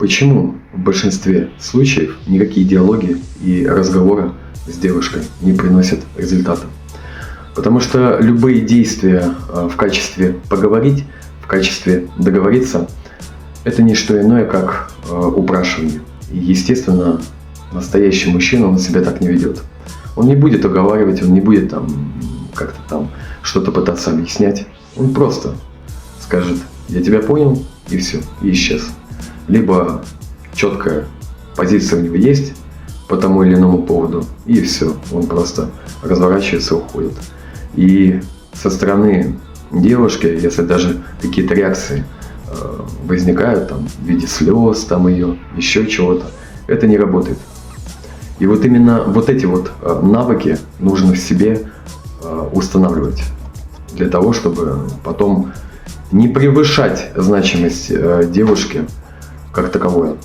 Почему в большинстве случаев никакие диалоги и разговоры с девушкой не приносят результата? Потому что любые действия в качестве поговорить, в качестве договориться, это не что иное, как упрашивание. И, естественно, настоящий мужчина, он себя так не ведет. Он не будет уговаривать, он не будет как-то там что-то пытаться объяснять. Он просто скажет: я тебя понял, и все, и исчез. Либо четкая позиция у него есть по тому или иному поводу, и все, он просто разворачивается и уходит. И со стороны девушки, если даже какие-то реакции возникают там, в виде слез, там ее, еще чего-то, это не работает. И вот именно вот эти вот навыки нужно в себе устанавливать для того, чтобы потом не превышать значимость девушки как таковой.